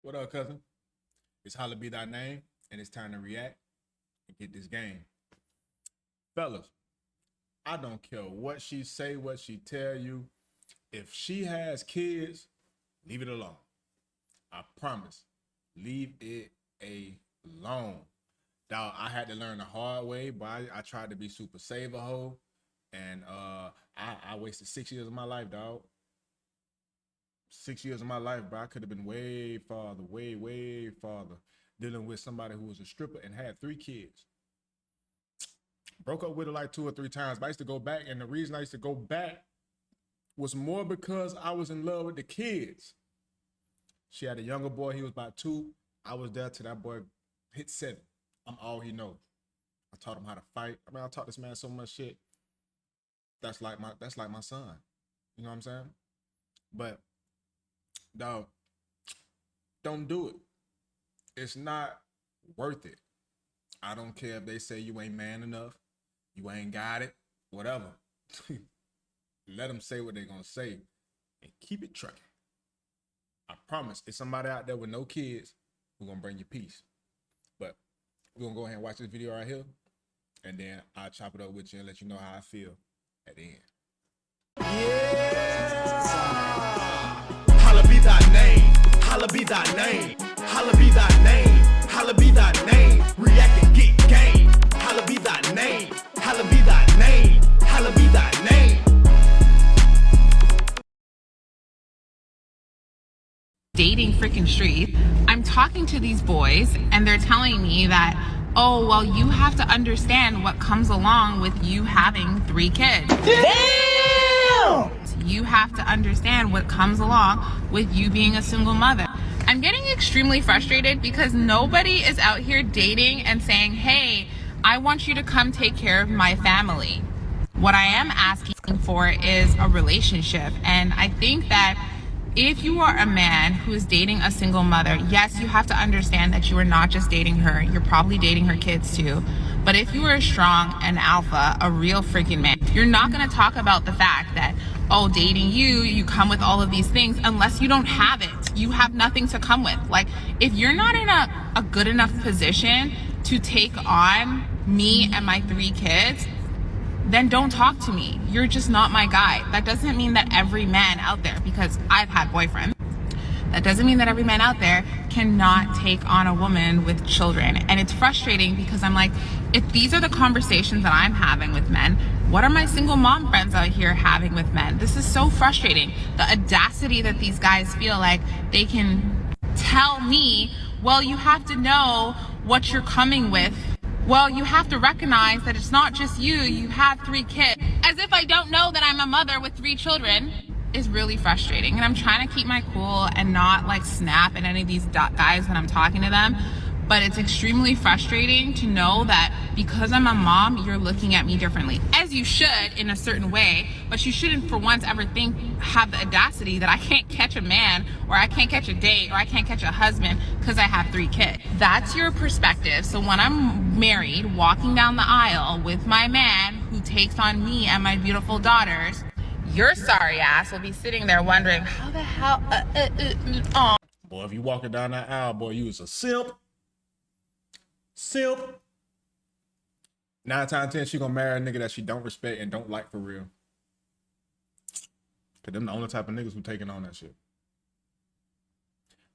What up, cousin? It's Holla Be Thy Name, and it's time to react and get this game. Fellas, I don't care what she say, what she tell you. If she has kids, leave it alone. I promise. Leave it alone. Dog, I had to learn the hard way, but I tried to be super saver hoe. And I wasted 6 years of my life, dog. 6 years of my life, bro. I could have been way farther, way farther, dealing with somebody who was a stripper and had 3 kids. Broke up with her like 2 or 3 times. But I used to go back, and the reason I used to go back was more because I was in love with the kids. She had a younger boy. He was about 2. I was there till that boy hit 7. I'm all he know. I taught him how to fight. I mean, I taught this man so much shit. That's like my son. You know what I'm saying? But dog, don't do it. It's not worth it. I don't care if they say you ain't man enough, you ain't got it, whatever. Let them say what they're gonna say and keep it trucking. I promise, it's somebody out there with no kids who gonna bring you peace. But we're gonna go ahead and watch this video right here, and then I'll chop it up with you and let you know how I feel at the end. Yeah! Holla be thy name, holla be thy name, holla be thy name, holla be thy name, react and get game, holla be thy name, holla be thy name, holla be thy name. Dating freaking street. I'm talking to these boys and they're telling me that, oh, well, you have to understand what comes along with you having 3 kids. Damn! You have to understand what comes along with you being a single mother. I'm getting extremely frustrated because nobody is out here dating and saying, hey, I want you to come take care of my family. What I am asking for is a relationship. And I think that if you are a man who is dating a single mother, yes, you have to understand that you are not just dating her, you're probably dating her kids too. But if you are a strong, an alpha, a real freaking man, you're not gonna talk about the fact that, oh, dating you come with all of these things unless you don't have it. You have nothing to come with. Like, if you're not in a good enough position to take on me and my 3 kids, then don't talk to me. You're just not my guy. That doesn't mean that every man out there, because I've had boyfriends, that doesn't mean that every man out there cannot take on a woman with children. And it's frustrating because I'm like, if these are the conversations that I'm having with men, what are my single mom friends out here having with men? This is so frustrating. The audacity that these guys feel like they can tell me, well, you have to know what you're coming with. Well, you have to recognize that it's not just you, you have 3 kids. As if I don't know that I'm a mother with 3 children is really frustrating. And I'm trying to keep my cool and not like snap at any of these guys when I'm talking to them. But it's extremely frustrating to know that because I'm a mom, you're looking at me differently. As you should in a certain way, but you shouldn't for once ever have the audacity that I can't catch a man, or I can't catch a date, or I can't catch a husband because I have 3 kids. That's your perspective. So when I'm married, walking down the aisle with my man who takes on me and my beautiful daughters, your sorry ass will be sitting there wondering, how the hell, Boy, if you walking down that aisle, boy, you was a simp. Simp. 9 times 10, she gonna marry a nigga that she don't respect and don't like for real. Cause them the only type of niggas who taking on that shit.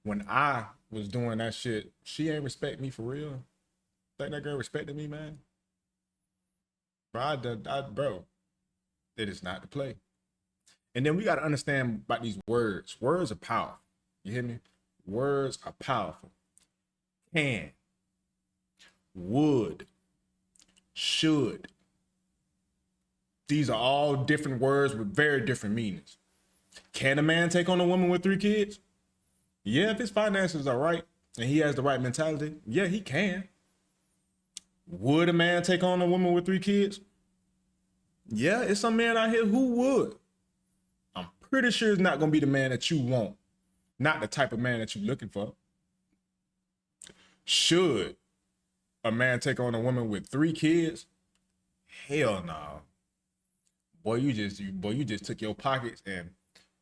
When I was doing that shit, she ain't respect me for real. Think that girl respected me, man? Bro, it is not to play. And then we gotta understand about these words. Words are powerful. You hear me? Words are powerful. Can, would, should. These are all different words with very different meanings. Can a man take on a woman with 3 kids? Yeah, if his finances are right and he has the right mentality, yeah, he can. Would a man take on a woman with 3 kids? Yeah, it's some man out here who would. I'm pretty sure it's not gonna be the man that you want. Not the type of man that you're looking for. Should a man take on a woman with 3 kids? Hell no. Boy, you just took your pockets and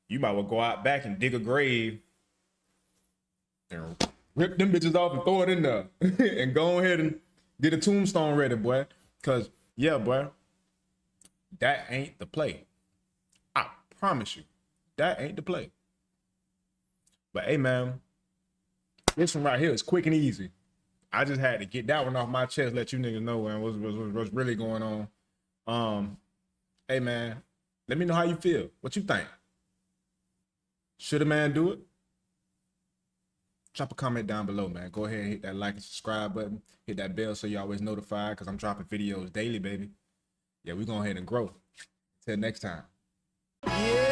you might well go out back and dig a grave. and rip them bitches off and throw it in there and go ahead and get a tombstone ready, boy. Cause yeah, boy, that ain't the play. I promise you, that ain't the play. But hey, man, this one right here is quick and easy. I just had to get that one off my chest, let you niggas know, man, what's really going on. Hey, man, let me know how you feel. What you think? Should a man do it? Drop a comment down below, man. Go ahead and hit that like and subscribe button. Hit that bell so you're always notified because I'm dropping videos daily, baby. Yeah, we go ahead and grow. Till next time. Yeah.